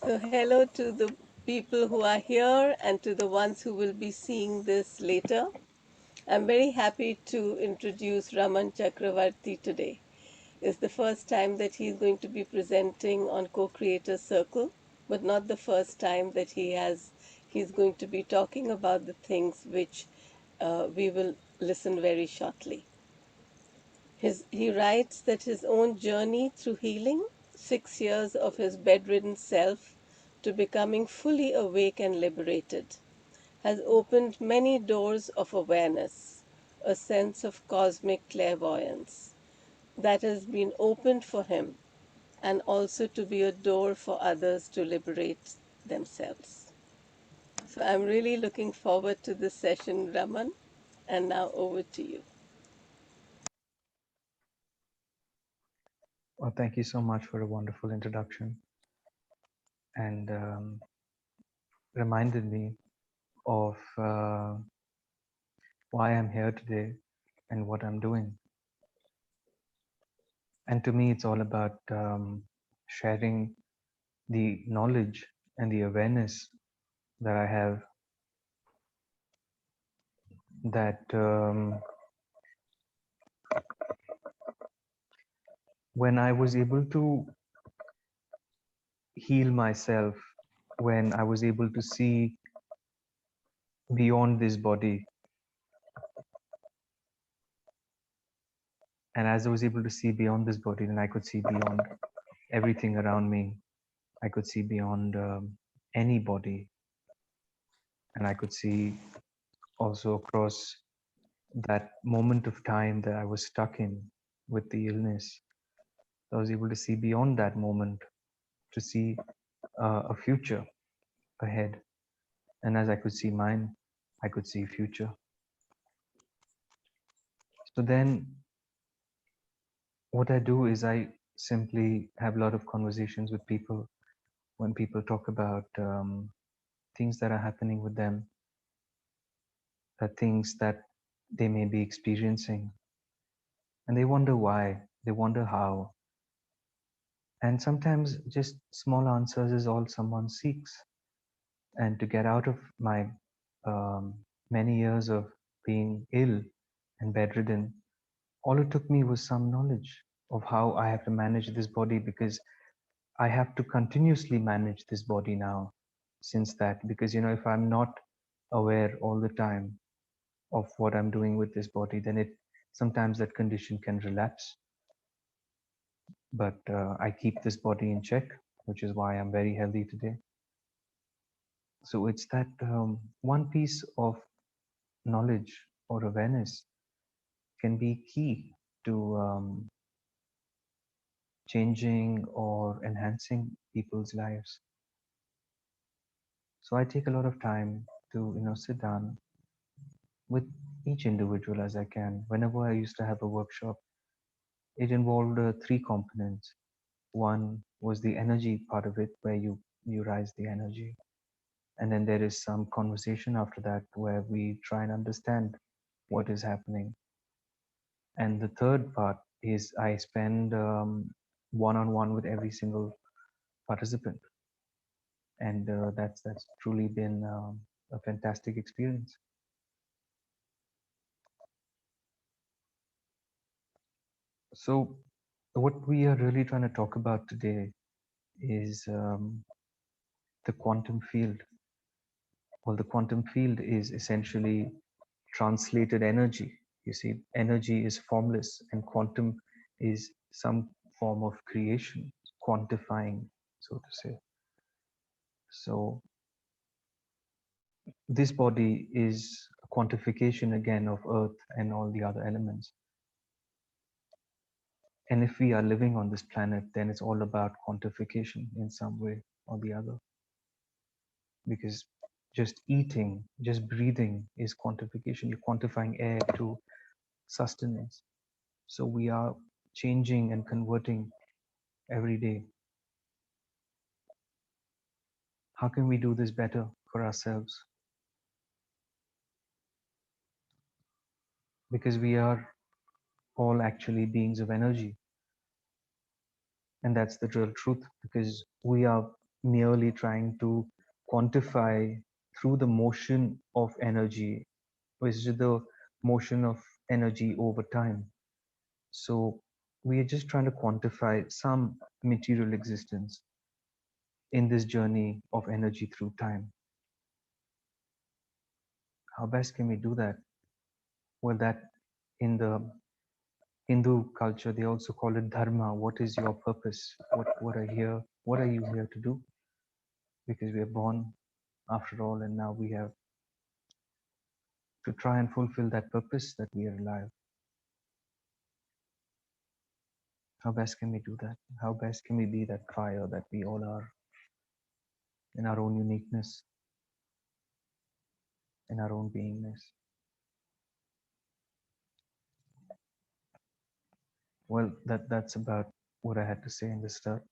So, hello to the people who are here and to the ones who will be seeing this later. I'm very happy to introduce Raman Chakravarti today. It's the first time that he's going to be presenting on Co-Creators Circle, but not the first time that he's going to be talking about the things which we will listen very shortly. He writes that his own journey through healing, 6 years of his bedridden self to becoming fully awake and liberated, has opened many doors of awareness, a sense of cosmic clairvoyance that has been opened for him, and also to be a door for others to liberate themselves. So I'm really looking forward to this session, Raman, and now over to you. Well, thank you so much for a wonderful introduction and reminded me of why I'm here today and what I'm doing. And to me, it's all about sharing the knowledge and the awareness that I have that when I was able to heal myself, when I was able to see beyond this body, and as I was able to see beyond this body, then I could see beyond everything around me. I could see beyond anybody, and I could see also across that moment of time that I was stuck in with the illness. I was able to see beyond that moment to see a future ahead. And as I could see mine, I could see future. So then what I do is I simply have a lot of conversations with people when people talk about things that are happening with them, things that they may be experiencing, and they wonder why, they wonder how. And sometimes just small answers is all someone seeks. And to get out of my many years of being ill and bedridden, all it took me was some knowledge of how I have to manage this body, because I have to continuously manage this body now since that. Because, if I'm not aware all the time of what I'm doing with this body, then sometimes that condition can relapse. But I keep this body in check, which is why I'm very healthy today. So it's that one piece of knowledge or awareness can be key to changing or enhancing people's lives. So I take a lot of time to sit down with each individual as I can. Whenever I used to have a workshop, it involved three components. One was the energy part of it, where you rise the energy, and then there is some conversation after that where we try and understand what is happening. And the third part is I spend one-on-one with every single participant, and that's truly been a fantastic experience. So what we are really trying to talk about today is the quantum field. Well, the quantum field is essentially translated energy. You see, energy is formless, and quantum is some form of creation, quantifying, so to say. So this body is a quantification again of Earth and all the other elements. And if we are living on this planet, then it's all about quantification in some way or the other. Because just eating, just breathing is quantification. You're quantifying air to sustenance. So we are changing and converting every day. How can we do this better for ourselves? Because we are all actually beings of energy. And that's the real truth, because we are merely trying to quantify through the motion of energy, which is the motion of energy over time. So we are just trying to quantify some material existence in this journey of energy through time. How best can we do that? Well, that in the Hindu culture, they also call it dharma. What is your purpose? What are you here to do? Because we are born after all, and now we have to try and fulfill that purpose that we are alive. How best can we do that? How best can we be that fire that we all are in our own uniqueness, in our own beingness? Well, that's about what I had to say in the start.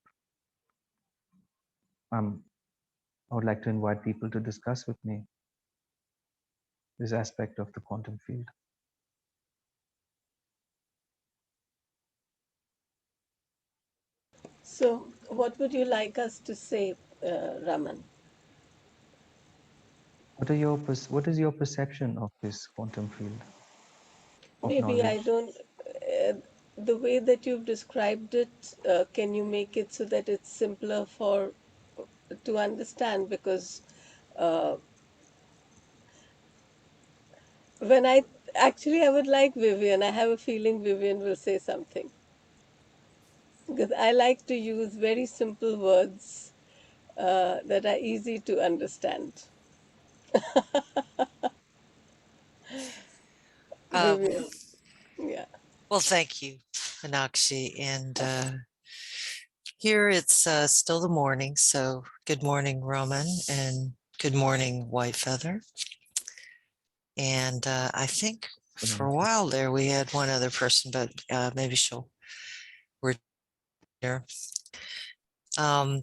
I would like to invite people to discuss with me this aspect of the quantum field. So, what would you like us to say, Raman? What is your perception of this quantum field of Maybe I knowledge? don't. The way that you've described it, can you make it so that it's simpler for to understand? Because uh, when I actually, I would like Vivian. I have a feeling Vivian will say something because I like to use very simple words that are easy to understand. Um, Vivian, yeah. well, thank you, Meenakshi. And here it's still the morning. So good morning, Roman, and good morning, White Feather. And I think Good for morning, a sir. while there we had one other person, but maybe she'll return. Um,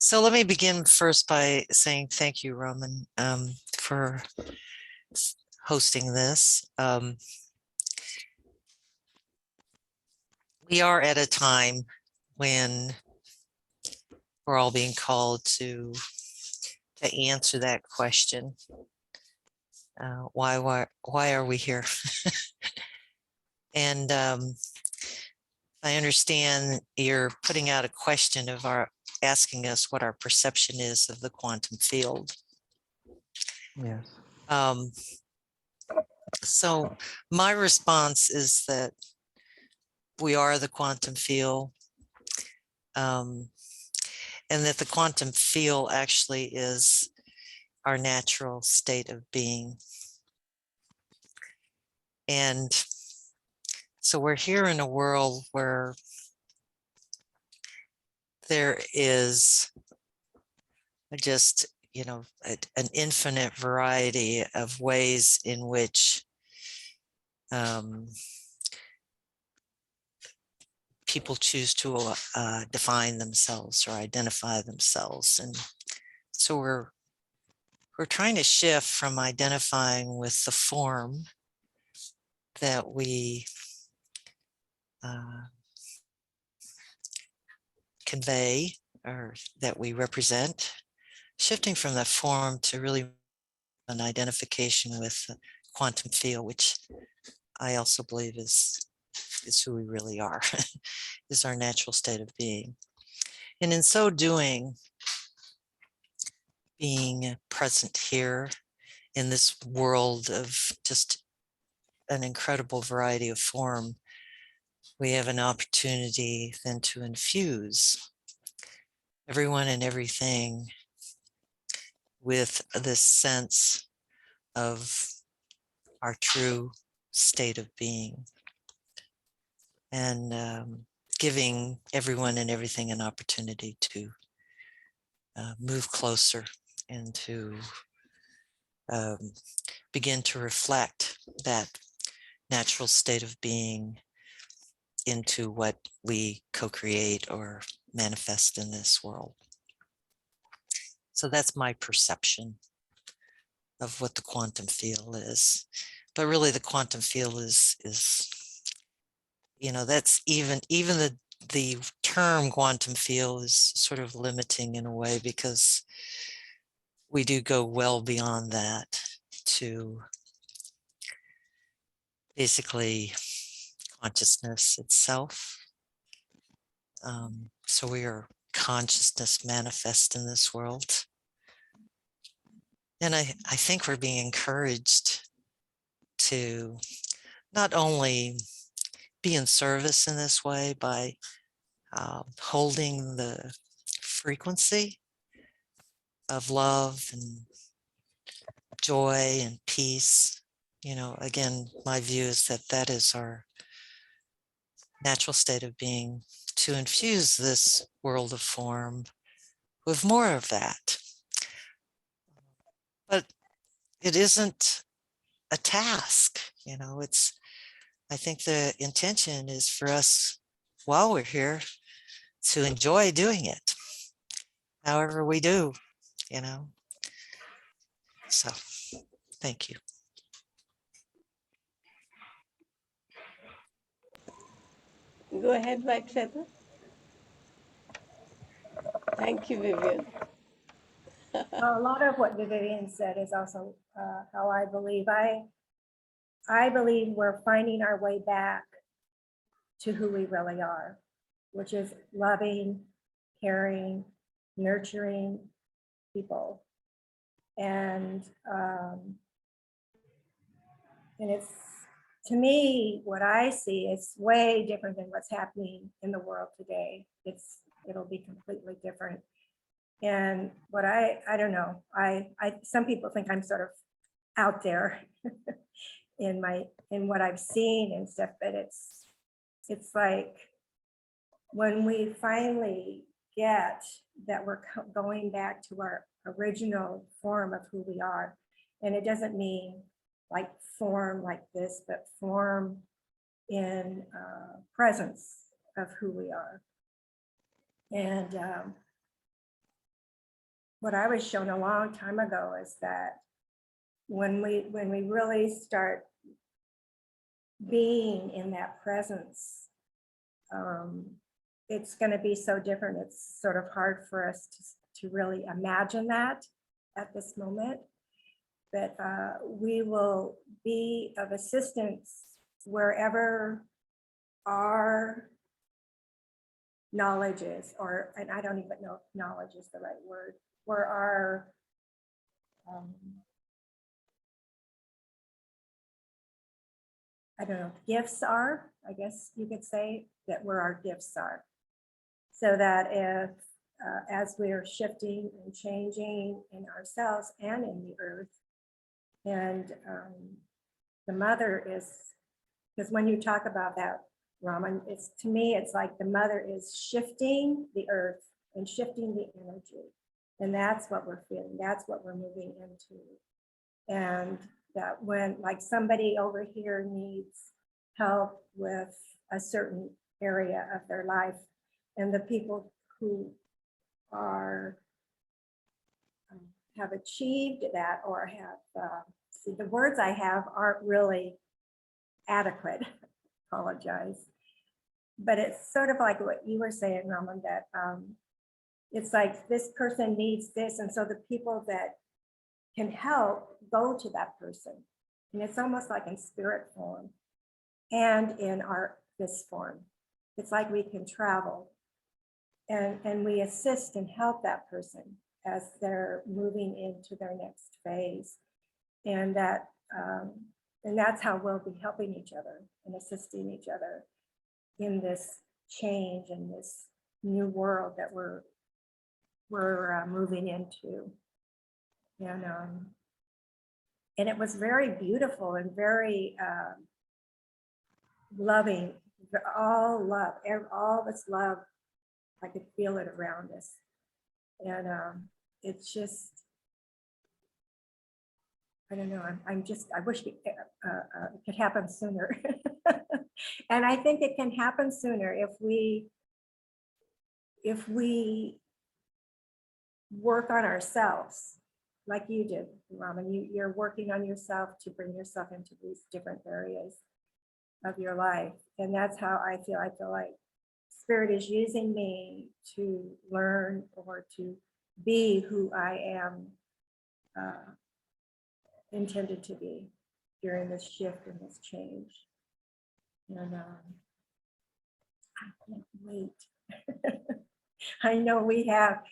so let me begin first by saying thank you, Roman, for hosting this. We are at a time when we're all being called to answer that question. Why are we here? And I understand you're putting out a question of asking us what our perception is of the quantum field. Yes. Um, so my response is that we are the quantum field, and that the quantum field actually is our natural state of being. And so we're here in a world where there is just, an infinite variety of ways in which people choose to define themselves or identify themselves. And so we're trying to shift from identifying with the form that we convey or that we represent, shifting from that form to really an identification with the quantum field, which I also believe is who we really are, is our natural state of being. And in so doing, being present here in this world of just an incredible variety of form, we have an opportunity then to infuse everyone and everything with this sense of our true state of being, and giving everyone and everything an opportunity to move closer and to begin to reflect that natural state of being into what we co-create or manifest in this world. So that's my perception of what the quantum field is. But really the quantum field is that's even the term term quantum field is sort of limiting in a way, because we do go well beyond that to basically consciousness itself. So we are consciousness manifest in this world. And I think we're being encouraged to not only be in service in this way by holding the frequency of love and joy and peace. You know, again, my view is that that is our natural state of being, to infuse this world of form with more of that. But it isn't a task, you know, I think the intention is for us, while we're here, to enjoy doing it, however we do, you know. So, thank you. Go ahead, White Feather. Thank you, Vivian. A lot of what Vivian said is also how I believe. I believe we're finding our way back to who we really are, which is loving, caring, nurturing people. And it's, to me, what I see is way different than what's happening in the world today. It'll be completely different. And what I don't know, some people think I'm sort of out there in what I've seen and stuff, but it's like when we finally get that we're going back to our original form of who we are. And it doesn't mean like form like this, but form in presence of who we are. And what I was shown a long time ago is that when we really start being in that presence, it's going to be so different. It's sort of hard for us to really imagine that at this moment. But we will be of assistance wherever our knowledge is, and I don't even know if knowledge is the right word, where our I don't know, gifts are, I guess you could say, that where our gifts are. So that if, as we're shifting and changing in ourselves and in the earth, and the mother is, because when you talk about that, Raman, to me, it's like the mother is shifting the earth and shifting the energy. And that's what we're feeling. That's what we're moving into. And that when like somebody over here needs help with a certain area of their life, and the people who are have achieved that or have, see, the words I have aren't really adequate, apologize. But it's sort of like what you were saying, Raman, that it's like this person needs this. And so the people that can help go to that person. And it's almost like in spirit form and in this form. It's like we can travel and we assist and help that person as they're moving into their next phase. And that's how we'll be helping each other and assisting each other in this change and this new world that we're moving into. And it was very beautiful and very loving, all love, all this love. I could feel it around us. And it's just, I don't know, I wish it could happen sooner. And I think it can happen sooner if we work on ourselves like you did, Raman. You're working on yourself to bring yourself into these different areas of your life. And that's how I feel like Spirit is using me to learn or to be who I am intended to be during this shift and this change. And I can't wait. I know we have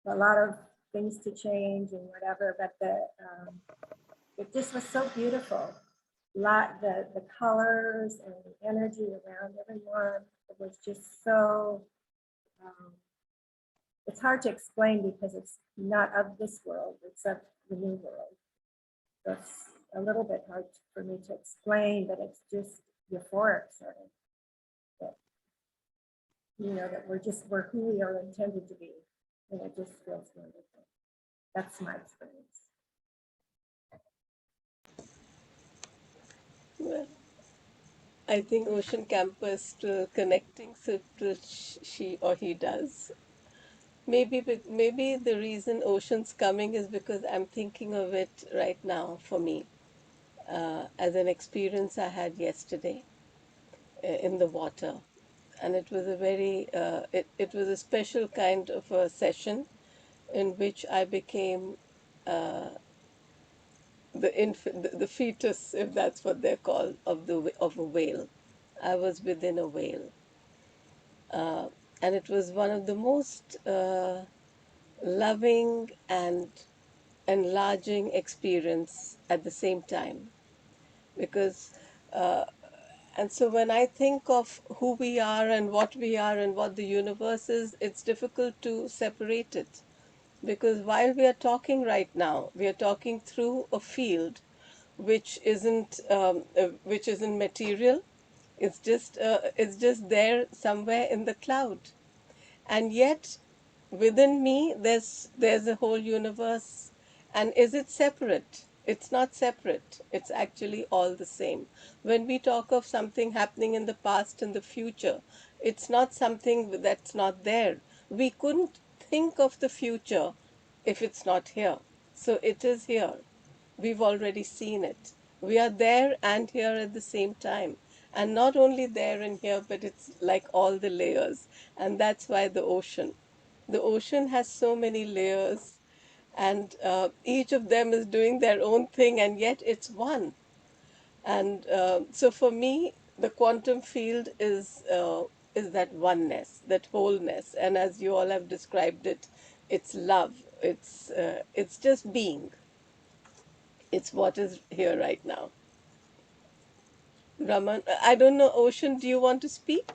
a lot of things to change and whatever, but it just was so beautiful. The colors and the energy around everyone, it was just so, it's hard to explain because it's not of this world, it's of the new world. So it's a little bit hard for me to explain, but it's just euphoric sort of. That, you know, that we're who we are intended to be. And it just feels wonderful. That's my experience. Well, I think Ocean Camper still connecting, so till she or he does. Maybe the reason Ocean's coming is because I'm thinking of it right now for me, as an experience I had yesterday in the water. And it was a it was a special kind of a session in which I became the fetus, if that's what they're called, of a whale. I was within a whale, and it was one of the most loving and enlarging experience at the same time, because and so when I think of who we are and what the universe is, it's difficult to separate it, because while we are talking right now, we are talking through a field which isn't material. It's just there somewhere in the cloud, and yet within me there's a whole universe. And is it separate? It's not separate, it's actually all the same. When we talk of something happening in the past and the future, it's not something that's not there. We couldn't think of the future if it's not here. So it is here. We've already seen it. We are there and here at the same time. And not only there and here, but it's like all the layers. And that's why the ocean has so many layers, and each of them is doing their own thing, and yet it's one. And so for me, the quantum field is that oneness, that wholeness. And as you all have described it, it's love. It's just being. It's what is here right now. Raman, I don't know, Ocean, do you want to speak?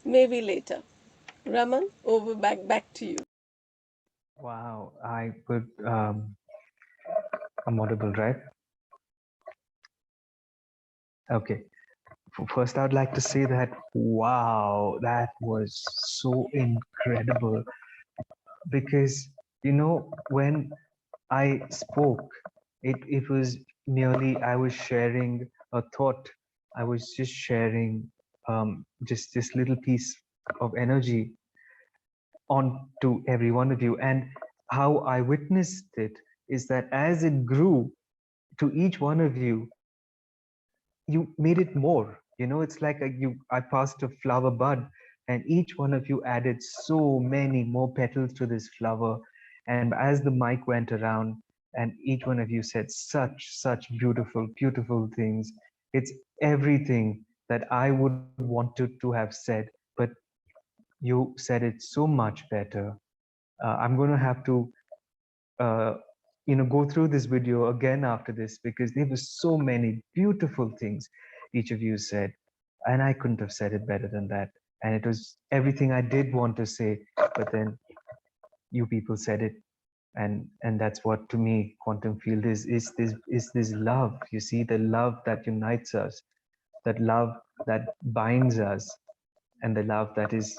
Maybe later. Raman, over back to you. Wow, I would. I'm audible, right? Okay. First, I'd like to say that wow, that was so incredible, because when I spoke, it was merely I was sharing a thought. I was just sharing just this little piece of energy on to every one of you. And how I witnessed it is that as it grew to each one of you, you made it more. It's like I passed a flower bud, and each one of you added so many more petals to this flower. And as the mic went around, and each one of you said such beautiful things. It's everything that I would wanted to have said, but you said it so much better. I'm going to have to uh, go through this video again after this, because there were so many beautiful things each of you said, and I couldn't have said it better than that. And it was everything I did want to say, but then you people said it. And that's what, to me, quantum field is this love. You see, the love that unites us, that love that binds us, and the love that is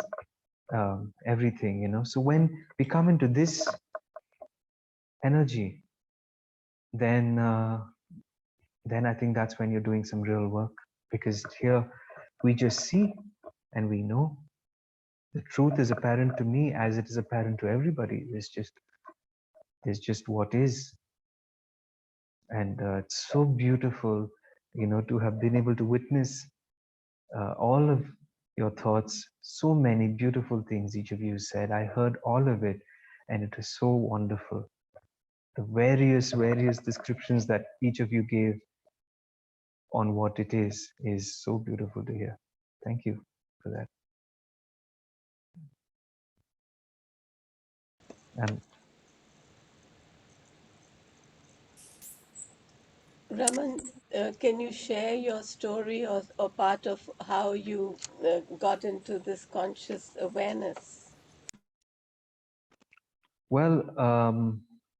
everything. So when we come into this energy, then I think that's when you're doing some real work, because here we just see and we know. The truth is apparent to me as it is apparent to everybody. There's just what is. And it's so beautiful, to have been able to witness all of your thoughts, so many beautiful things each of you said. I heard all of it, and it was so wonderful. The various descriptions that each of you gave on what it is so beautiful to hear. Thank you for that. And Raman, can you share your story or part of how you got into this conscious awareness? well,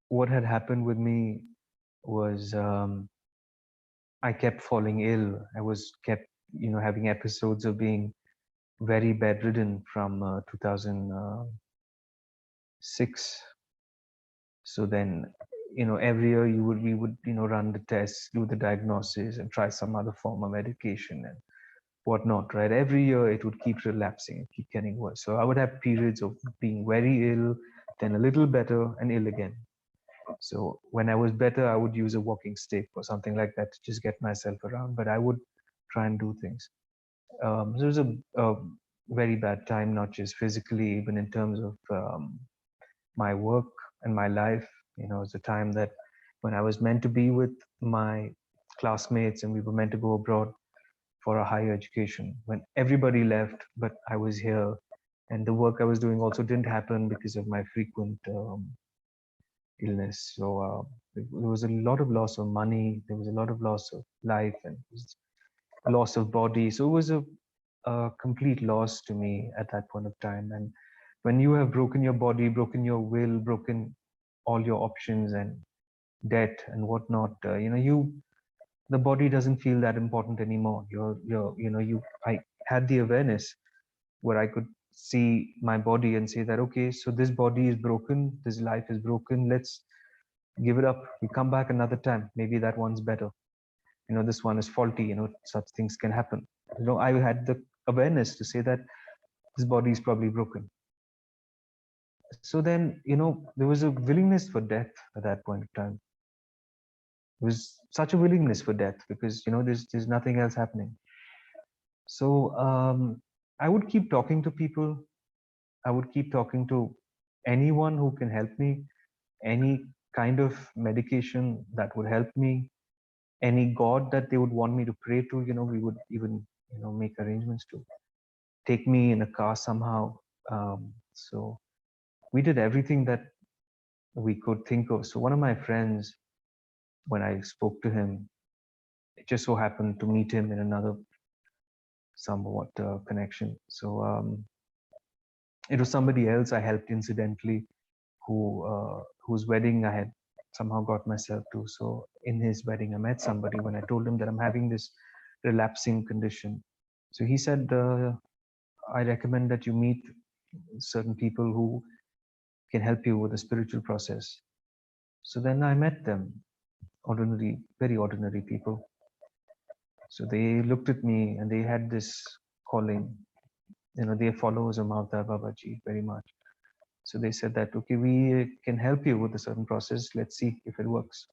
what had happened with me was I kept falling ill. I was kept, having episodes of being very bedridden from 2006. So then, every year we would, run the tests, do the diagnosis, and try some other form of medication and whatnot, right? Every year it would keep relapsing and keep getting worse. So I would have periods of being very ill, then a little better, and ill again. So when I was better, I would use a walking stick or something like that to just get myself around. But I would try and do things. So it was a very bad time, not just physically, even in terms of my work and my life. It was a time that when I was meant to be with my classmates and we were meant to go abroad for a higher education, when everybody left, but I was here. And the work I was doing also didn't happen because of my frequent illness. So there was a lot of loss of money, there was a lot of loss of life, and a loss of body. So it was a complete loss to me at that point of time. And when you have broken your body, broken your will, broken all your options and debt and whatnot, the body doesn't feel that important anymore. I had the awareness where I could see my body and say that, okay, so this body is broken, this life is broken, let's give it up. We come back another time. Maybe that one's better. This one is faulty. Such things can happen. I had the awareness to say that this body is probably broken. So then, there was a willingness for death at that point of time. There was such a willingness for death because, there's nothing else happening. So I would keep talking to people. I would keep talking to anyone who can help me, any kind of medication that would help me, any god that they would want me to pray to. We would even, make arrangements to take me in a car somehow. So we did everything that we could think of. So one of my friends, when I spoke to him, it just so happened to meet him in another somewhat connection. So it was somebody else I helped incidentally, whose wedding I had somehow got myself to. So in his wedding, I met somebody when I told him that I'm having this relapsing condition. So he said, I recommend that you meet certain people who can help you with the spiritual process. So then I met them, ordinary, very ordinary people. So they looked at me and they had this calling. They are followers of Mavda Babaji very much. So they said that, okay, we can help you with a certain process. Let's see if it works.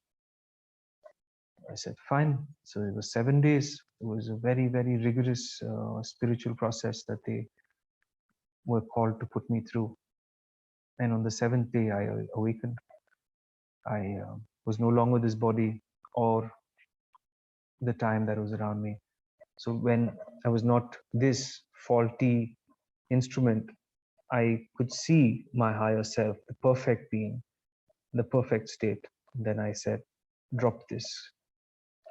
I said, fine. So it was 7 days. It was a very, very rigorous spiritual process that they were called to put me through. And on the 7th day, I awakened. I was no longer this body or the time that was around me. So when I was not this faulty instrument, I could see my higher self, the perfect being, the perfect state. And then I said, drop this,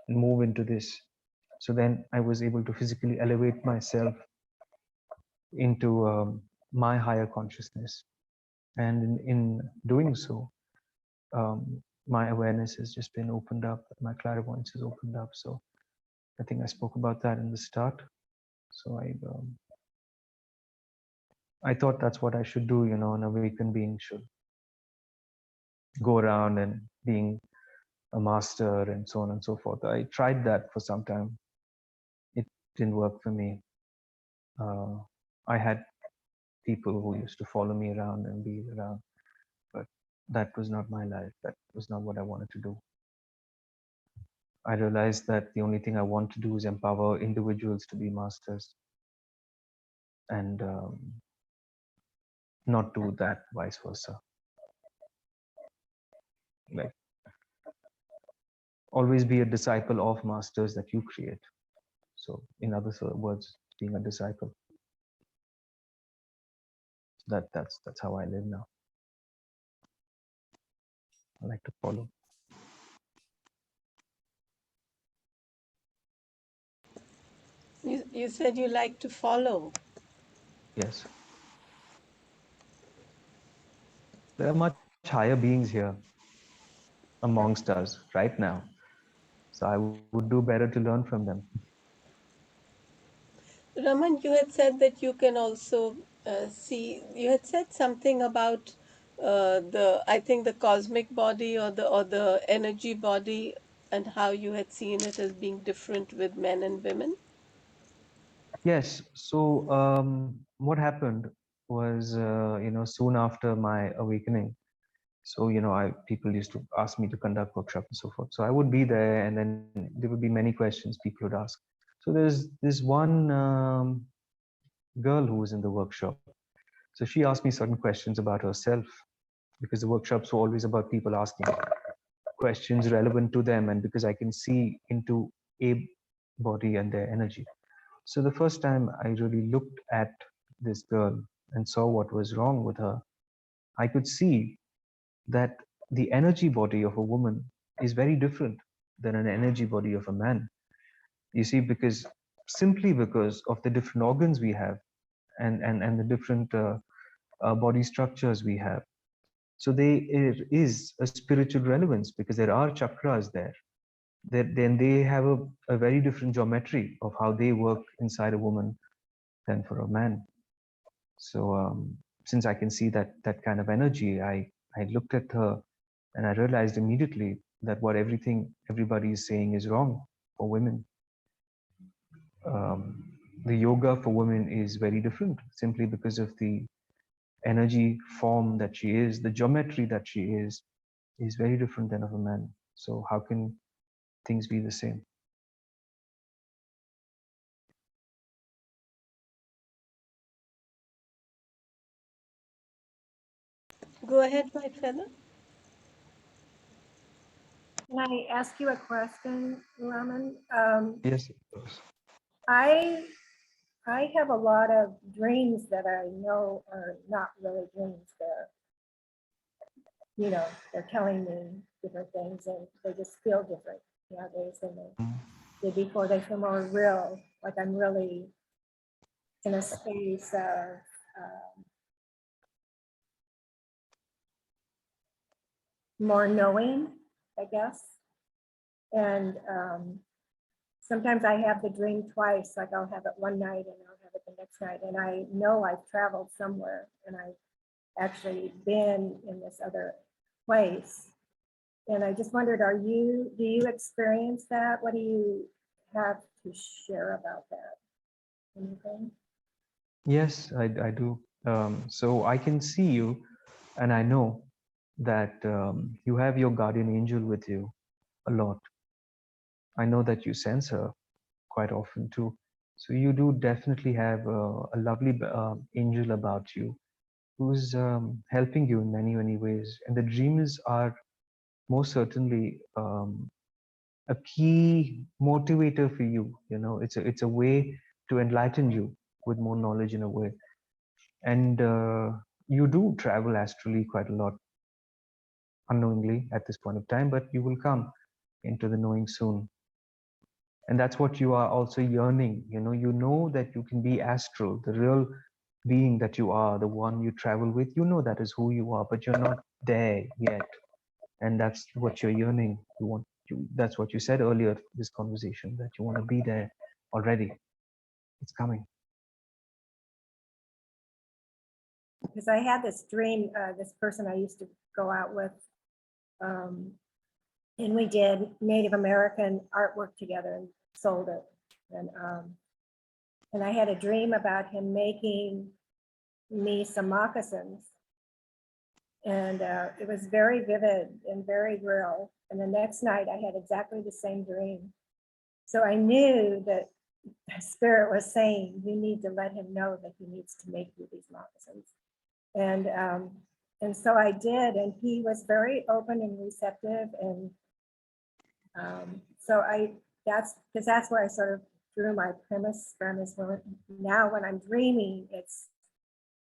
move into this. So then I was able to physically elevate myself into my higher consciousness. And in doing so, my awareness has just been opened up, my clairvoyance is opened up. So I think I spoke about that in the start. So I thought that's what I should do. An awakened being should go around and being a master and so on and so forth. I tried that for some time. It didn't work for me. I had people who used to follow me around and be around, but that was not my life. That was not what I wanted to do. I realized that the only thing I want to do is empower individuals to be masters, and not do that vice versa. Like, always be a disciple of masters that you create. So, in other words, being a disciple. That's how I live now. I like to follow. You said you like to follow. Yes, there are much higher beings here amongst us right now. So I would do better to learn from them. Raman, you had said that you can also see. You had said something about I think the cosmic body or the energy body, and how you had seen it as being different with men and women. Yes. So what happened was, soon after my awakening. So people used to ask me to conduct workshops and so forth. So I would be there, and then there would be many questions people would ask. So there's this one girl who was in the workshop. So she asked me certain questions about herself, because the workshops were always about people asking questions relevant to them, and because I can see into a body and their energy. So the first time I really looked at this girl and saw what was wrong with her, I could see that the energy body of a woman is very different than an energy body of a man. You see, because simply because of the different organs we have, and the different body structures we have. So there is a spiritual relevance, because there are chakras there. Then they have a very different geometry of how they work inside a woman than for a man. So since I can see that kind of energy, I looked at her and I realized immediately that what everybody is saying is wrong for women. The yoga for women is very different, simply because of the energy form that she is, the geometry that she is very different than of a man. So how can things be the same? Go ahead, White Feather. Can I ask you a question, Raman? Yes, of course. I I have a lot of dreams that I know are not really dreams. They're telling me different things, and they just feel different nowadays than they did before. They feel more real, like I'm really in a space of more knowing, I guess. And sometimes I have the dream twice, like I'll have it one night and I'll have it the next night. And I know I've traveled somewhere and I've actually been in this other place. And I just wondered, do you experience that? What do you have to share about that? Anything? Yes, I do. So I can see you, and I know that you have your guardian angel with you a lot. I know that you sense her quite often too. So you do definitely have a lovely angel about you, who's helping you in many, many ways. And the dreams are most certainly a key motivator for you. It's a way to enlighten you with more knowledge in a way. And you do travel astrally quite a lot, unknowingly at this point of time, but you will come into the knowing soon. And that's what you are also yearning. You know that you can be astral, the real being that you are, the one you travel with. You know that is who you are, but you're not there yet. And that's what you're yearning. That's what you said earlier, this conversation, that you want to be there already. It's coming. Because I had this dream, this person I used to go out with, and we did Native American artwork together and sold it. And I had a dream about him making me some moccasins. And it was very vivid and very real. And the next night I had exactly the same dream. So I knew that Spirit was saying, you need to let him know that he needs to make you these moccasins. And so I did, and he was very open and receptive. And so that's where I sort of drew my premise from, is now when I'm dreaming, it's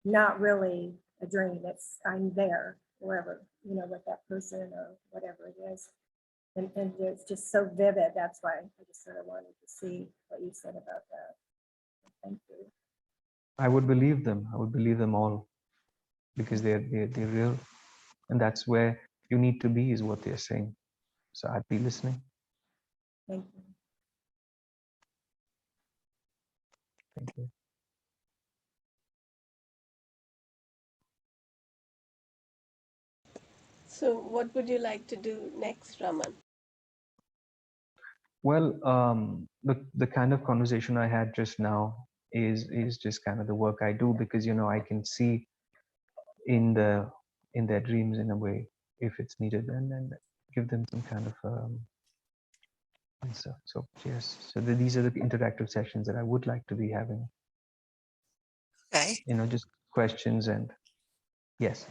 not really a dream. It's I'm there, wherever, with that person or whatever it is. And it's just so vivid. That's why I just sort of wanted to see what you said about that. Thank you. I would believe them. I would believe them all because they're real, and that's where you need to be, is what they're saying. So I'd be listening. Thank you. Thank you. So, what would you like to do next, Raman? Well, the kind of conversation I had just now is just kind of the work I do, because I can see in their dreams in a way, if it's needed, and then give them some kind of answer. So yes, so these are the interactive sessions that I would like to be having. Okay. Just questions and yes.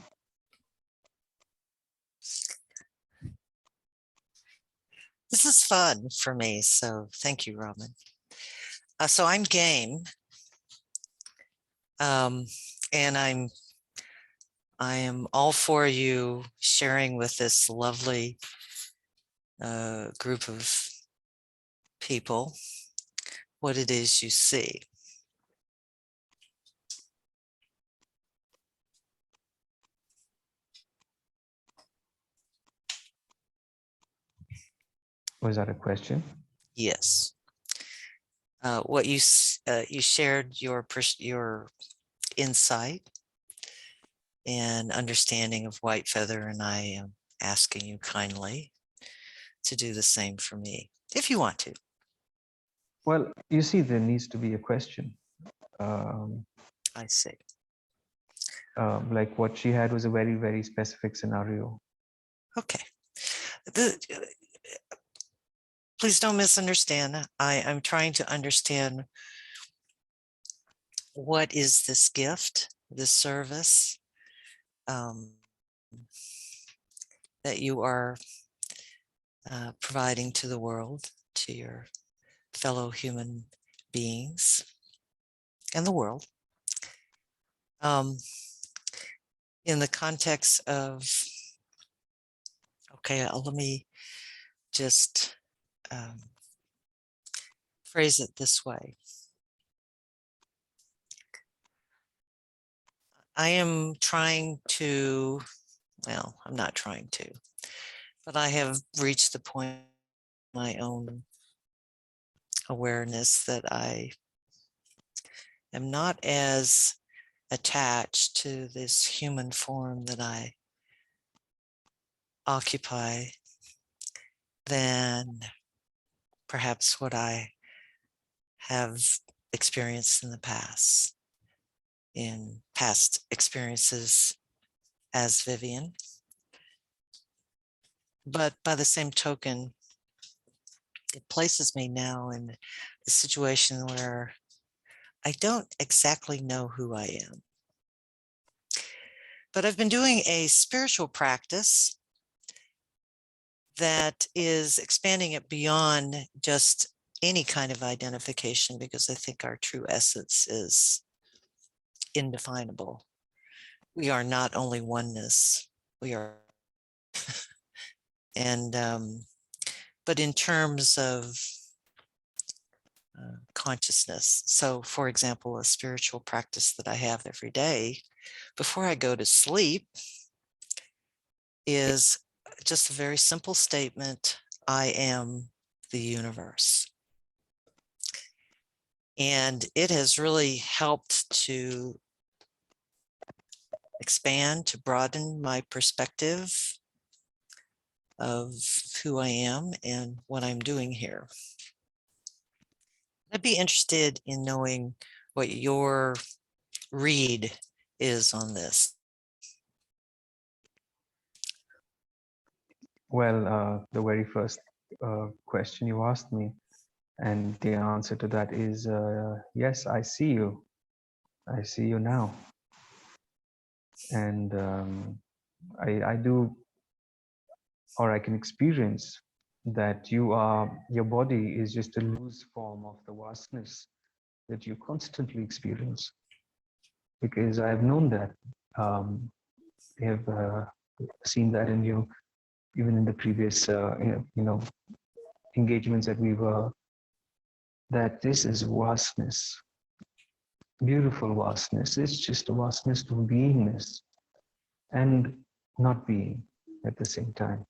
This is fun for me, so thank you, Raman. So I'm game, and I am all for you sharing with this lovely group of people what it is you see. Was that a question? Yes. What you shared your insight and understanding of white feather, and I am asking you kindly to do the same for me, if you want to. Well, you see, there needs to be a question. I see. Like what she had was a very, very specific scenario. Okay. Please don't misunderstand. I'm trying to understand, what is this gift, this service that you are providing to the world, to your fellow human beings and the world, in the context of, okay, let me just phrase it this way. I am trying to, well, I'm not trying to, but I have reached the point in my own awareness that I am not as attached to this human form that I occupy than perhaps what I have experienced in the past, in past experiences as Vivian. But by the same token, it places me now in a situation where I don't exactly know who I am. But I've been doing a spiritual practice that is expanding it beyond just any kind of identification, because I think our true essence is indefinable. We are not only oneness, we are, and but in terms of consciousness. So, for example, a spiritual practice that I have every day before I go to sleep is just a very simple statement: I am the universe. And it has really helped to expand, to broaden my perspective of who I am and what I'm doing here. I'd be interested in knowing what your read is on this. Well, the very first question you asked me, and the answer to that is yes, I see you. I see you now. And I do, or I can experience that your body is just a loose form of the vastness that you constantly experience. Because I have known that. I have seen that in you, even in the previous, engagements that we were, that this is vastness, beautiful vastness. It's just a vastness to beingness and not being at the same time.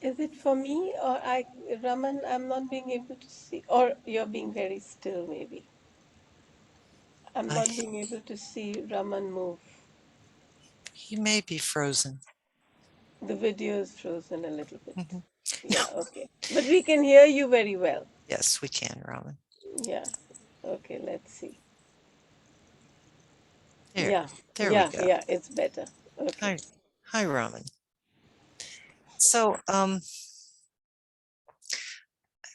Is it for me or Raman, I'm not being able to see, or you're being very still maybe. I'm I, not being able to see Raman move. he may be frozen. The video is frozen a little bit. Mhm. Yeah, okay. But we can hear you very well. Yes, we can, Raman. Yeah. Okay, let's see. There, Yeah, there we yeah, go. yeah, it's better. Okay. Hi, Raman. So, and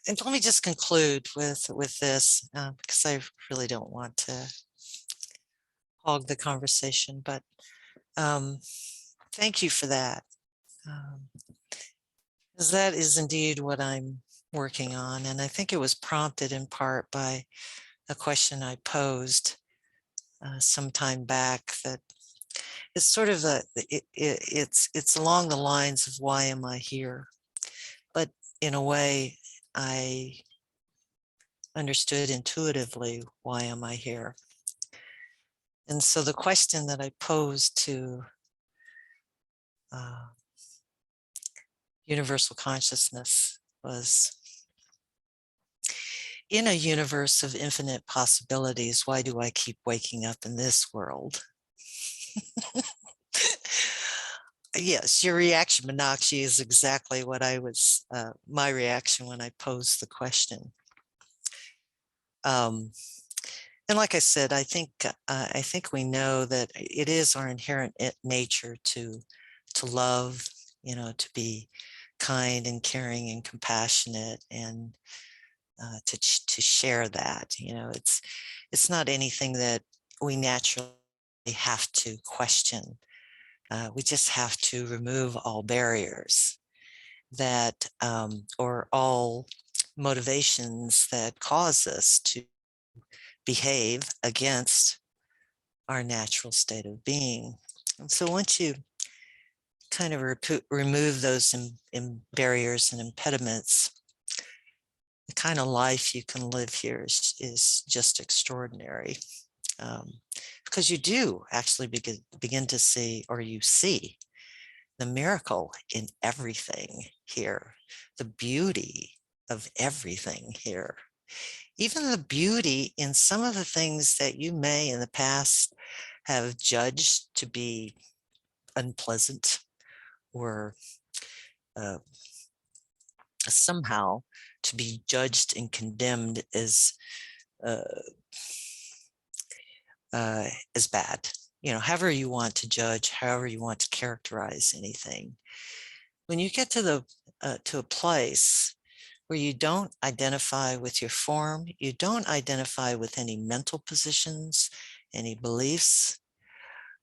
let me just conclude with this because I really don't want to hog the conversation, but thank you for that. Because that is indeed what I'm working on. And I think it was prompted in part by a question I posed some time back that it's sort of it's along the lines of why am I here? But in a way, I understood intuitively why am I here? And so the question that I posed to universal consciousness was, in a universe of infinite possibilities, why do I keep waking up in this world? Yes, your reaction, Meenakshi, is exactly what I was, my reaction when I posed the question. And like I said, I think we know that it is our inherent nature to love, to be kind and caring and compassionate, and to share that. It's not anything that we naturally have to question. We just have to remove all barriers that or all motivations that cause us to behave against our natural state of being. And so once you kind of remove those barriers and impediments, the kind of life you can live here is just extraordinary. Because you do actually begin to see, or you see, the miracle in everything here, the beauty of everything here, even the beauty in some of the things that you may in the past have judged to be unpleasant or somehow to be judged and condemned as bad. However you want to judge, however you want to characterize anything. When you get to a place where you don't identify with your form, you don't identify with any mental positions, any beliefs,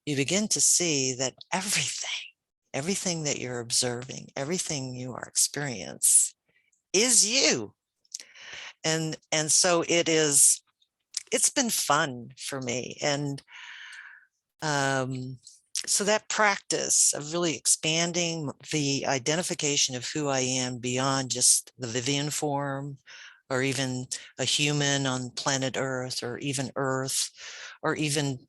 you begin to see that everything that you're observing, everything you are experiencing is you. And so it's been fun for me. And so that practice of really expanding the identification of who I am beyond just the Vivian form, or even a human on planet Earth, or even Earth, or even,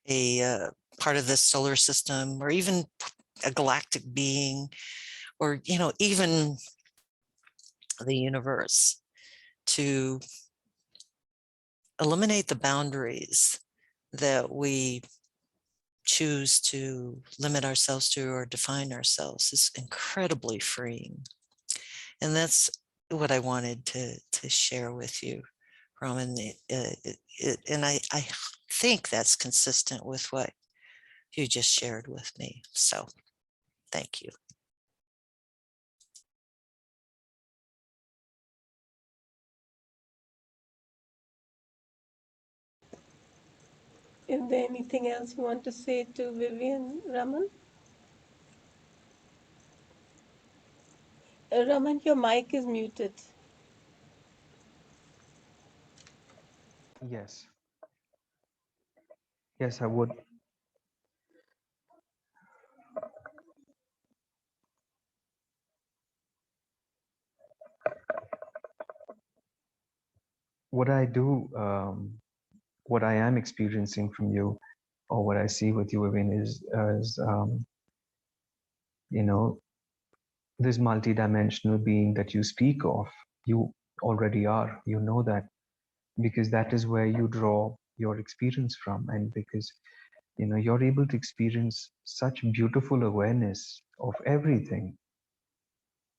a part of the solar system, or even a galactic being, or, even the universe, to eliminate the boundaries that we choose to limit ourselves to or define ourselves is incredibly freeing. And that's what I wanted to share with you, Raman. And I think that's consistent with what you just shared with me. So thank you. Is there anything else you want to say to Vivian, Raman? Raman, your mic is muted. Yes, yes, I would. What I do, what I am experiencing from you, or what I see with you, Vivian, is you know, this multidimensional being that you speak of. You already are. You know that, because that is where you draw your experience from, and because you're able to experience such beautiful awareness of everything.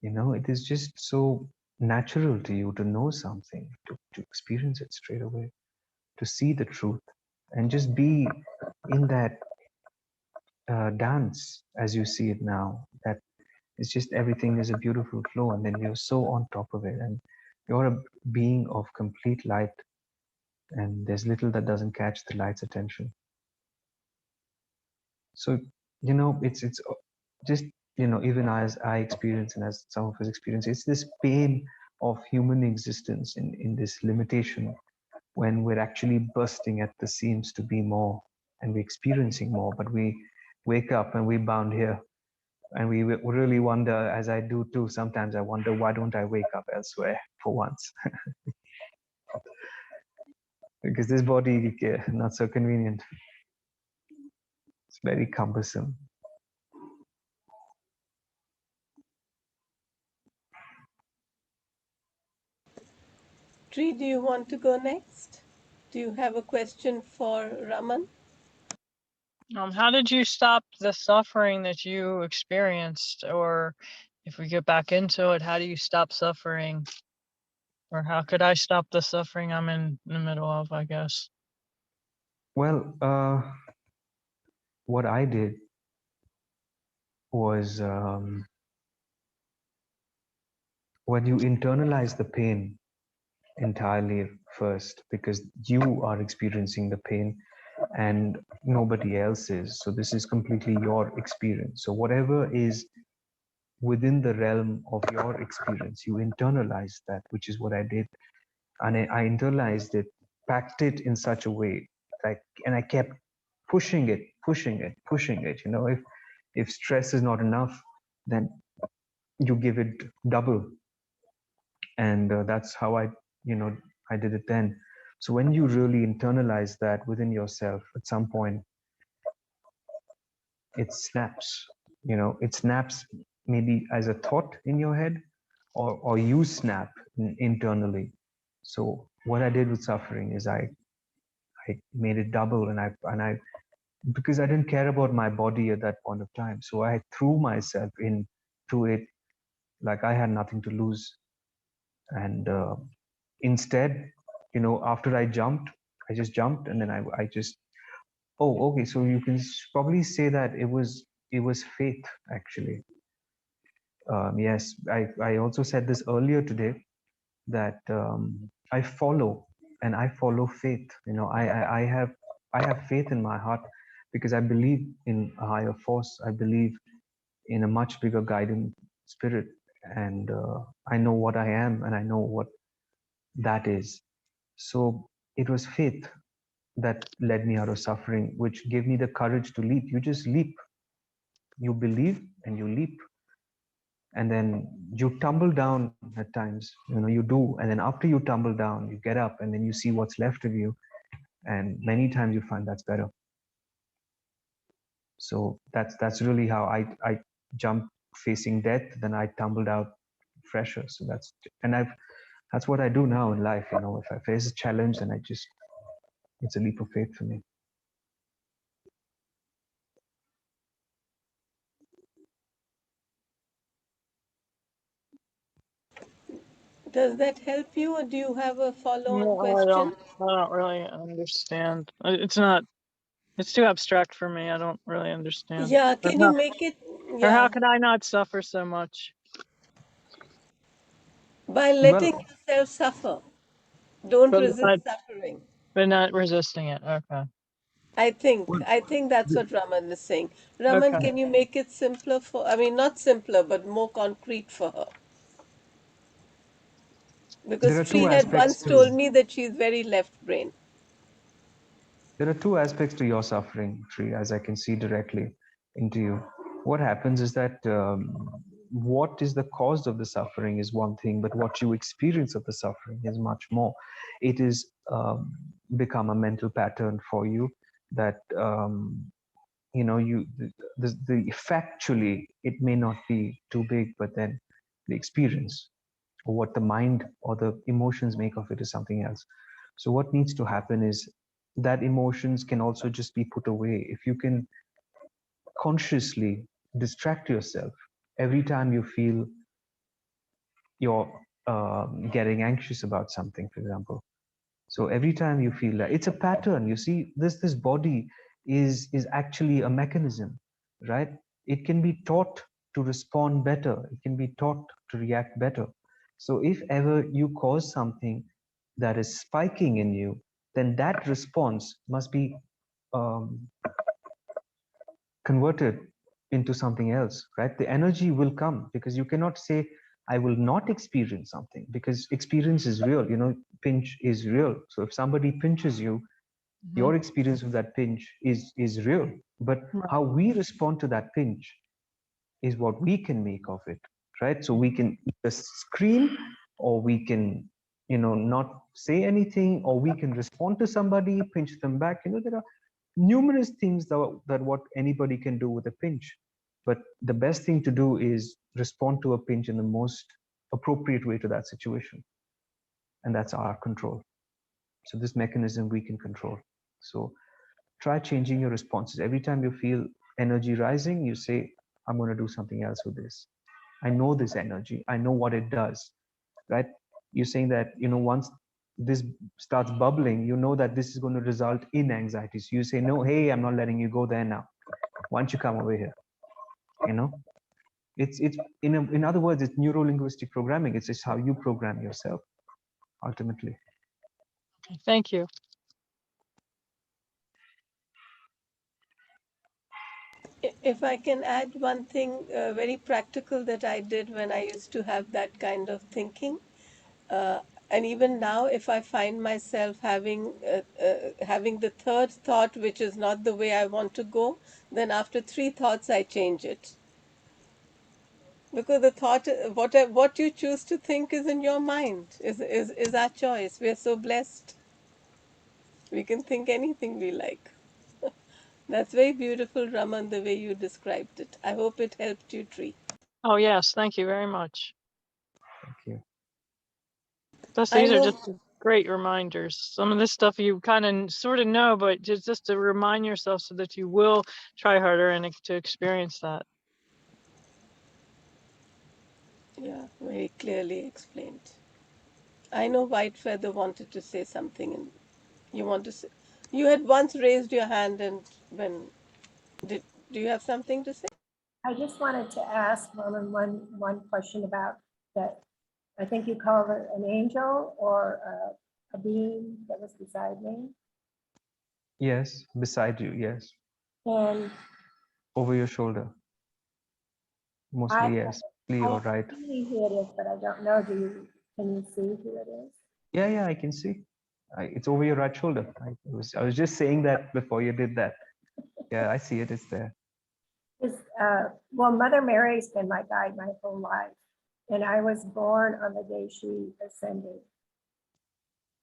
It is just so natural to you to know something, to experience it straight away, to see the truth, and just be in that dance as you see it now. That it's just everything is a beautiful flow, and then you're so on top of it, and you're a being of complete light, and there's little that doesn't catch the light's attention. So it's just even as I experience, and as some of us experience, it's this pain of human existence in this limitation, when we're actually bursting at the seams to be more, and we're experiencing more, but we wake up and we're bound here, and we really wonder, as I do too sometimes. I wonder, why don't I wake up elsewhere for once? Because this body, not so convenient. It's very cumbersome. Tree, do you want to go next? Do you have a question for Raman? How did you stop the suffering that you experienced? Or if we get back into it, how do you stop suffering? Or how could I stop the suffering I'm in the middle of, I guess? Well, what I did was, when you internalize the pain entirely first, because you are experiencing the pain and nobody else is. So this is completely your experience. So whatever is within the realm of your experience, you internalize that, which is what I did. And I internalized it, packed it in such a way, and I kept pushing it, pushing it, pushing it. If stress is not enough, then you give it double. And that's how I did it then. So when you really internalize that within yourself, at some point it snaps. It snaps, maybe as a thought in your head, or you snap internally. So what I did with suffering is I made it double, and I because I didn't care about my body at that point of time, so I threw myself into it like I had nothing to lose. And instead, after I just jumped, and then I just, oh, okay, so you can probably say that it was faith, actually. Yes, I also said this earlier today, that I follow faith. I have faith in my heart, because I believe in a higher force. I believe in a much bigger guiding spirit, and I know what I am, and I know what that is. So it was faith that led me out of suffering, which gave me the courage to leap. You just leap. You believe and you leap. And then you tumble down at times, you do. And then after you tumble down, you get up, and then you see what's left of you. And many times you find that's better. So that's really how I jumped facing death, then I tumbled out fresher. So that's what I do now in life. If I face a challenge, then it's a leap of faith for me. Does that help you, or do you have a follow-on No, question? I don't really understand. It's not, it's too abstract for me. I don't really understand. Yeah, can you make it? Or how Yeah, could I not suffer so much? by letting Well, yourself suffer. Don't But resist suffering. not resisting it. Okay. well, I think that's th- what Raman is saying. Raman, Okay. can you make it simpler for, I mean, not simpler, but more concrete for her? there Because are two Tree had aspects once to told me that she's very left brain. there are two aspects to your suffering, Tree, as I can see directly into you. What happens is that what is the cause of the suffering is one thing, but what you experience of the suffering is much more. It is become a mental pattern for you that you know the factually it may not be too big, but then the experience or what the mind or the emotions make of it is something else. So what needs to happen is that emotions can also just be put away. If you can consciously distract yourself every time you feel you're getting anxious about something, for example. So every time you feel that, it's a pattern. You see, this body is actually a mechanism, right? It can be taught to respond better. It can be taught to react better. So if ever you cause something that is spiking in you, then that response must be um, converted into something else, right? The energy will come because you cannot say, I will not experience something, because experience is real. You know, pinch is real. So if somebody pinches you, Mhm. your experience of that pinch is real. But Right. how we respond to that pinch is what we can make of it, right? So we can either scream, or we can, you know, not say anything, or we can respond to somebody, pinch them back. You know, there are numerous things that what anybody can do with a pinch. But the best thing to do is respond to a pinch in the most appropriate way to that situation. And that's our control. So this mechanism we can control. So try changing your responses. Every time you feel energy rising, you say, I'm going to do something else with this. I know this energy. I know what it does, right? You're saying that, you know, once this starts bubbling, you know that this is going to result in anxiety. So you say, no, hey, I'm not letting you go there now. Why don't you come over here? You know, it's in other words, it's neuro-linguistic programming. It's just how you program yourself ultimately. Thank you. If I can add one thing very practical that I did when I used to have that kind of thinking, uh, and even now, if I find myself having the third thought, which is not the way I want to go, then after three thoughts, I change it. Because the thought, what you choose to think is in your mind, is our choice. We are so blessed. We can think anything we like. That's very beautiful, Raman, the way you described it. I hope it helped you, Tree. Oh, yes. Thank you very much. Thank you. Plus, I these are know, just great reminders. Some of this stuff you kind of sort of know, but just to remind yourself so that you will try harder and to experience that. yeah, very clearly explained. I know White Feather wanted to say something, and you want to say. You had once raised your hand, and when did do you have something to say? I just wanted to ask Roman one question about that. I think you called it an angel or a being that was beside me. Yes, beside you. Yes, And over your shoulder. I, Mostly yes. I You're right. see who it is, but I don't know. Can you see who it is? Yeah, I can see. It's over your right shoulder. I was just saying that before you did that. Yeah, I see it. It's there. Well, Mother Mary's been my guide my whole life. And I was born on the day she ascended,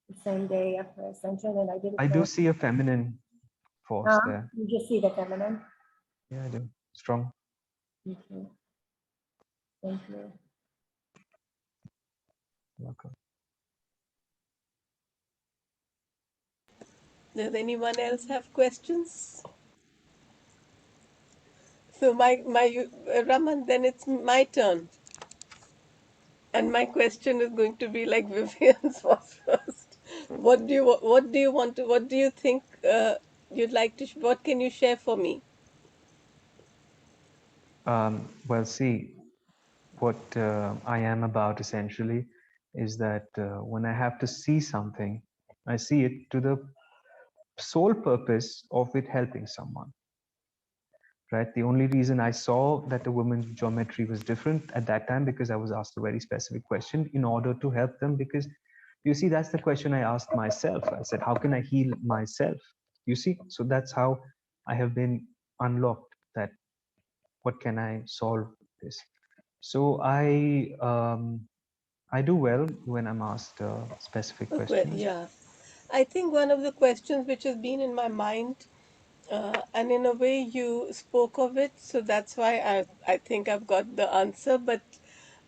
the same day of her ascension, and I didn't I do know. see a feminine force there. You just see the feminine. Yeah, I do. Strong. Okay. Thank you. Welcome. Does anyone else have questions? So Raman, then it's my turn. And my question is going to be like Vivian's was first. What do you think you'd like to, what can you share for me? Well, see, what I am about essentially is that when I have to see something, I see it to the sole purpose of it helping someone, right? The only reason I saw that a woman's geometry was different at that time because I was asked a very specific question in order to help them. Because you see, that's the question I asked myself. I said, how can I heal myself? You see, so that's how I have been unlocked. That what can I solve this? So I do well when I'm asked specific questions. Yeah, I think one of the questions which has been in my mind, and in a way you spoke of it, so that's why I think I've got the answer. But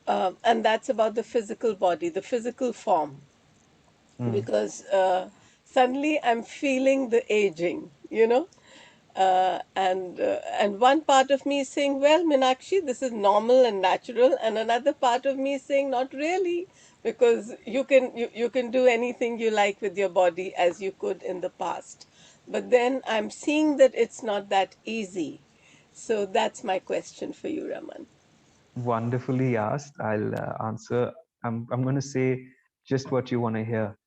and that's about the physical body, the physical form, Mm. because suddenly I'm feeling the aging, and one part of me is saying, well, Minakshi, this is normal and natural, and another part of me is saying, not really, because you can do anything you like with your body as you could in the past. But then I'm seeing that it's not that easy. So that's my question for you, Raman. Wonderfully asked. I'll answer. I'm going to say just what you want to hear,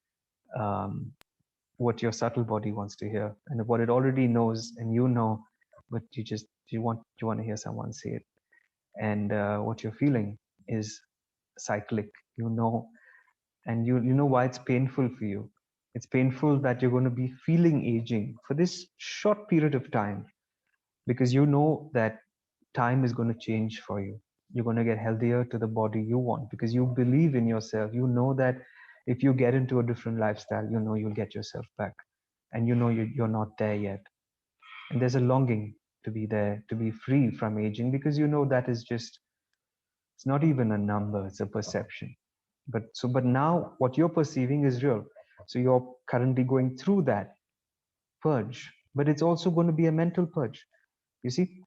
um, what your subtle body wants to hear, and what it already knows, and you know, but you want to hear someone say it. And what you're feeling is cyclic. You know, and you know why it's painful for you. It's painful that you're going to be feeling aging for this short period of time because you know that time is going to change for you. You're going to get healthier to the body you want because you believe in yourself. You know that if you get into a different lifestyle, you know you'll get yourself back. And you know you're not there yet. And there's a longing to be there, to be free from aging because you know that is just, it's not even a number, it's a perception. But now what you're perceiving is real. So you're currently going through that purge, but it's also going to be a mental purge. You see,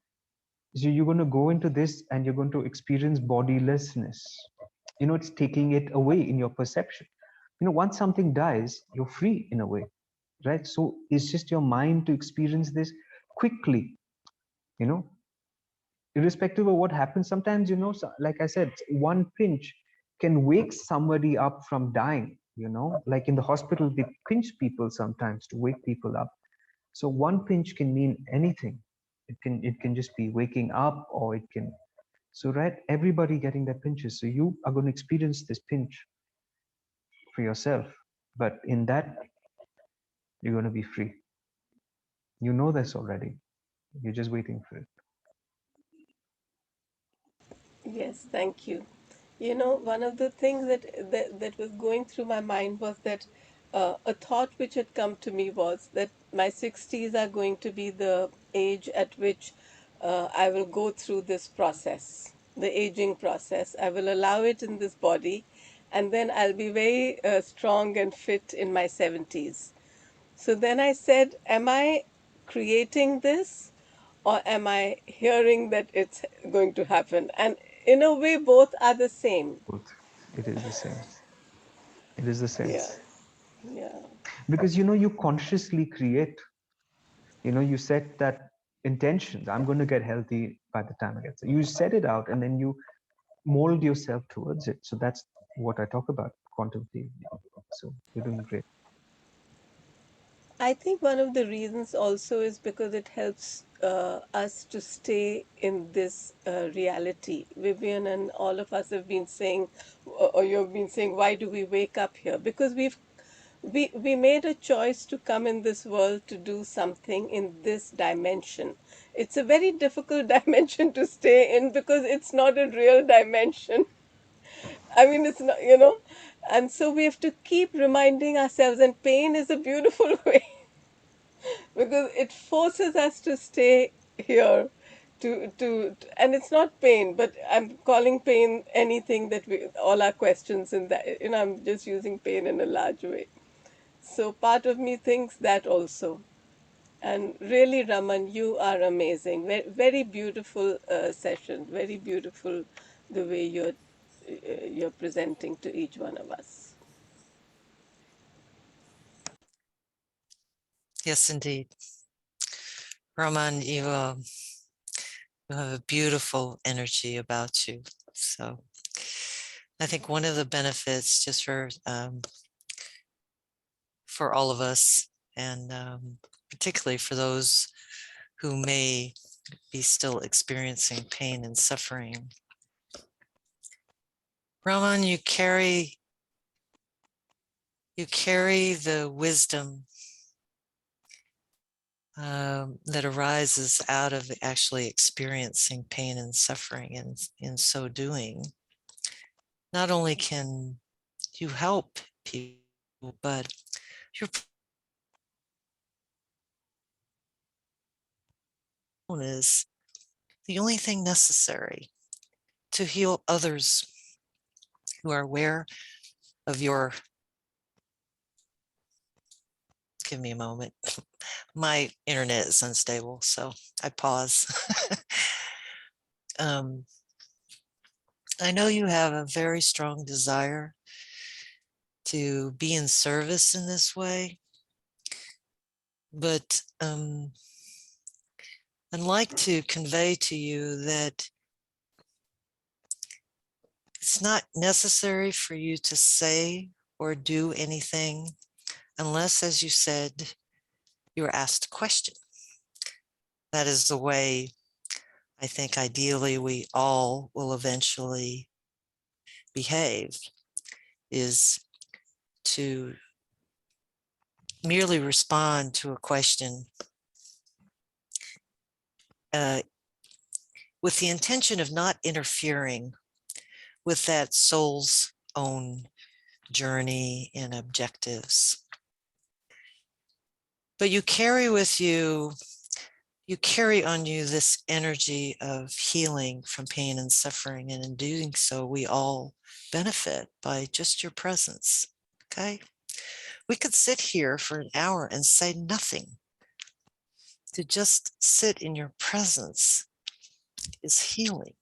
so you're going to go into this and you're going to experience bodilessness. You know, it's taking it away in your perception. You know, once something dies, you're free in a way, right? So it's just your mind to experience this quickly, you know, irrespective of what happens. Sometimes, you know, like I said, one pinch can wake somebody up from dying, you know, like in the hospital, they pinch people sometimes to wake people up. So one pinch can mean anything. It can just be waking up, or it can, so right, everybody getting their pinches. So you are going to experience this pinch for yourself. But in that, you're going to be free. You know this already. You're just waiting for it. Yes, thank you. You know, one of the things that was going through my mind was that a thought which had come to me was that my 60s are going to be the age at which I will go through this process, the aging process. I will allow it in this body, and then I'll be very strong and fit in my 70s. So then I said, am I creating this, or am I hearing that it's going to happen? And in a way, both are the same. Both. It is the same. It is the same. Yeah, yeah. Because, you know, you consciously create, you know, you set that intention. I'm going to get healthy by the time I get. So you set it out and then you mold yourself towards it. So that's what I talk about, quantum field. So you're doing great. I think one of the reasons also is because it helps us to stay in this reality. Vivian and all of us have been saying, or you've been saying, why do we wake up here? Because we made a choice to come in this world to do something in this dimension. It's a very difficult dimension to stay in because it's not a real dimension. I mean, it's not, and so we have to keep reminding ourselves, and pain is a beautiful way because it forces us to stay here and it's not pain, but I'm calling pain anything that we all our questions in that, I'm just using pain in a large way. So part of me thinks that also. And really, Raman, you are amazing. Very, very beautiful session. Very beautiful the way you're. you're presenting to each one of us. Yes, indeed. Raman, you have a beautiful energy about you. So I think one of the benefits just for all of us, and particularly for those who may be still experiencing pain and suffering. Raman, you carry the wisdom that arises out of actually experiencing pain and suffering, and in so doing, not only can you help people, but your own is the only thing necessary to heal others who are aware of your. Give me a moment. My internet is unstable, so I pause. um, I know you have a very strong desire to be in service in this way, but I'd like to convey to you that it's not necessary for you to say or do anything unless, as you said, you're asked a question. That is the way I think ideally we all will eventually behave, is to merely respond to a question with the intention of not interfering with that soul's own journey and objectives. But you carry on you this energy of healing from pain and suffering. And in doing so, we all benefit by just your presence. Okay. We could sit here for an hour and say nothing. To just sit in your presence is healing.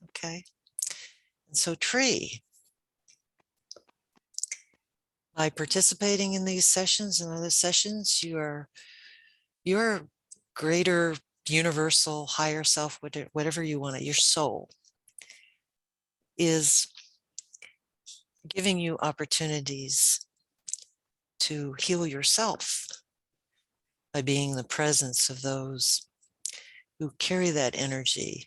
Okay. And so, Tree, by participating in these sessions and other sessions, your greater universal higher self, whatever you want it, your soul is giving you opportunities to heal yourself by being in the presence of those who carry that energy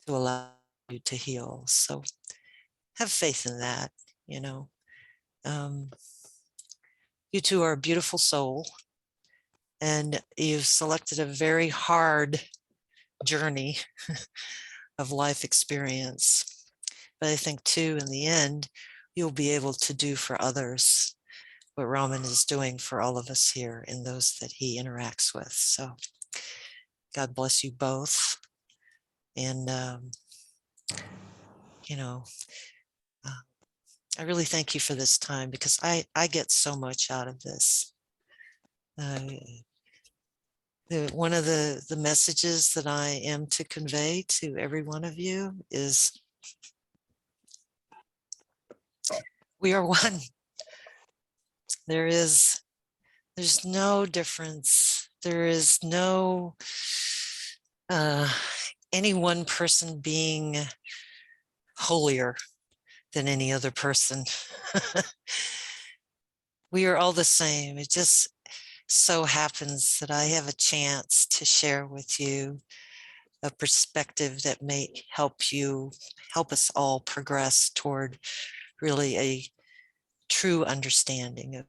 to allow you to heal. So have faith in that, you know. You two are a beautiful soul, and you've selected a very hard journey of life experience. But I think too, in the end, you'll be able to do for others what Raman is doing for all of us here and those that he interacts with. So God bless you both. And, you know, I really thank you for this time, because I get so much out of this. One of the messages that I am to convey to every one of you is we are one. There's no difference. There is no any one person being holier than any other person. We are all the same. It just so happens that I have a chance to share with you a perspective that may help us all progress toward really a true understanding of.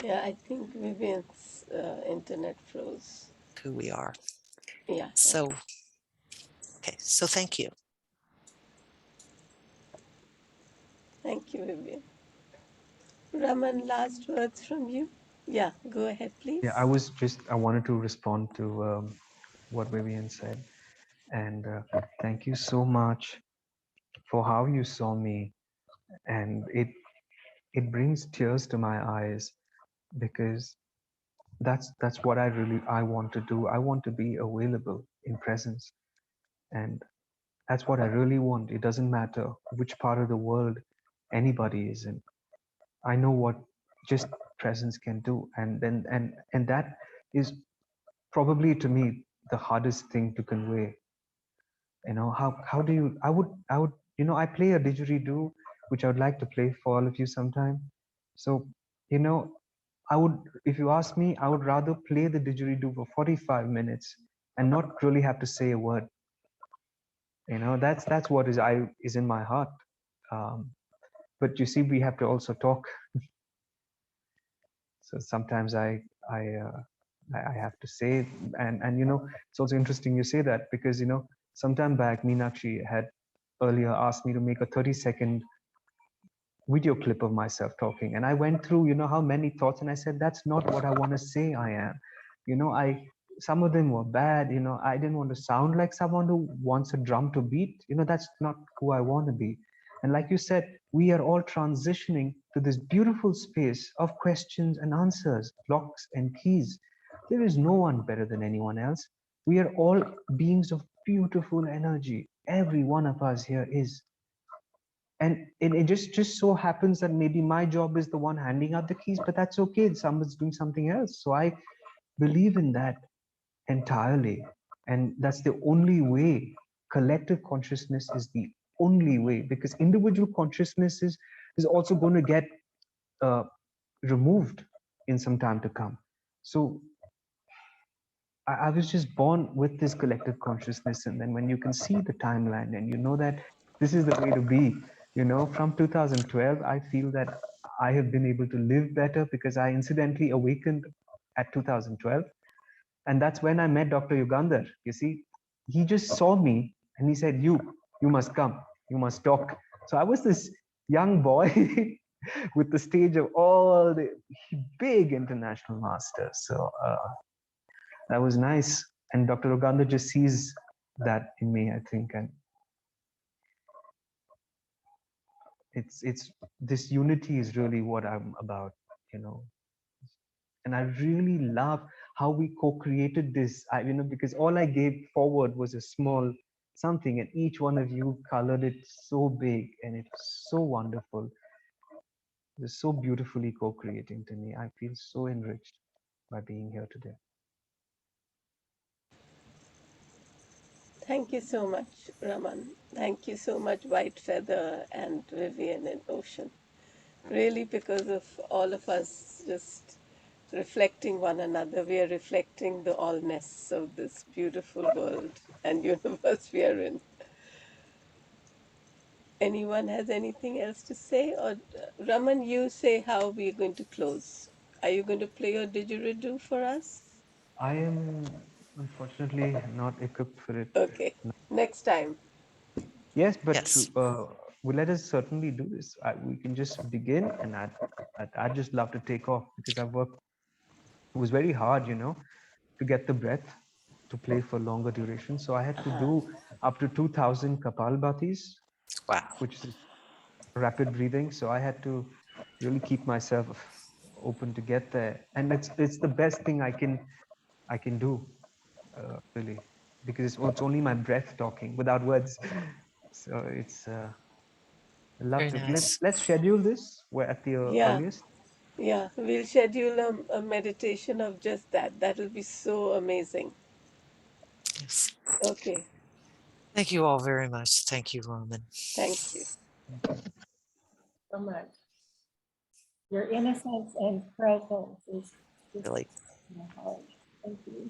Yeah, I think Vivian's internet froze. Who we are. Yeah. So, okay, so thank you. Thank you, Vivian. Raman, last words from you? Yeah, go ahead, Yeah, please. I wanted to respond to what Vivian said. And thank you so much for how you saw me. And it brings tears to my eyes, because that's what I want to do. I want to be available in presence, and that's what I really want. It doesn't matter which part of the world anybody is in. I know what just presence can do, and that is probably, to me, the hardest thing to convey. How do you, I would I play a didgeridoo, which I would like to play for all of you sometime. So, you know I would, if you ask me, I would rather play the didgeridoo for 45 minutes and not really have to say a word. That's what is in my heart. um, but you see, we have to also talk. So sometimes I uh, I have to say, and it's also interesting you say that, because sometime back Meenakshi had earlier asked me to make a 30-second video clip of myself talking, and I went through how many thoughts, and I said, that's not what I want to say. I am, I some of them were bad. I didn't want to sound like someone who wants a drum to beat. That's not who I want to be. And like you said, we are all transitioning to this beautiful space of questions and answers, locks and keys. There is no one better than anyone else. We are all beings of beautiful energy. Every one of us here is. And it just so happens that maybe my job is the one handing out the keys, but that's okay. Someone's doing something else. So I believe in that entirely. And that's the only way. Collective consciousness is the only way, because individual consciousness is also going to get uh, removed in some time to come. So I was just born with this collective consciousness, and then when you can see the timeline and that this is the way to be, from 2012, I feel that I have been able to live better because I incidentally awakened at 2012, and that's when I met Dr. Yugandhar. You see, he just saw me and he said, "You must come, you must talk." So I was this young boy with the stage of all the big international masters. So. That was nice. And Dr. Oganda just sees that in me, I think. And it's this unity is really what I'm about, you know. And I really love how we co-created this, because all I gave forward was a small something, and each one of you colored it so big, and it's so wonderful. It's so beautifully co-creating to me. I feel so enriched by being here today. Thank you so much, Raman. Thank you so much, White Feather and Vivian and Ocean. Really, because of all of us just reflecting one another, we are reflecting the allness of this beautiful world and universe we are in. Anyone has anything else to say? Or Raman, you say how we're going to close. Are you going to play your didgeridoo for us? I am unfortunately not equipped for it. Okay, next time. Yes, but Yes. let us certainly do this. We can just begin, and I'd just love to take off, because I've worked. It was very hard, to get the breath to play for longer duration. So I had to do up to 2,000 Kapalbhatis, Wow. which is rapid breathing. So I had to really keep myself open to get there, and it's the best thing I can do, really, because it's only my breath talking without words. So it's. I'd love Very to. nice. Let's schedule this. We're at the Yeah, earliest. yeah, we'll schedule a meditation of just that. That'll be so amazing. Yes. Okay, Thank you all very much. Thank you, Roman. thank you. So much. Your innocence and presence is just Really. in my heart. Thank you.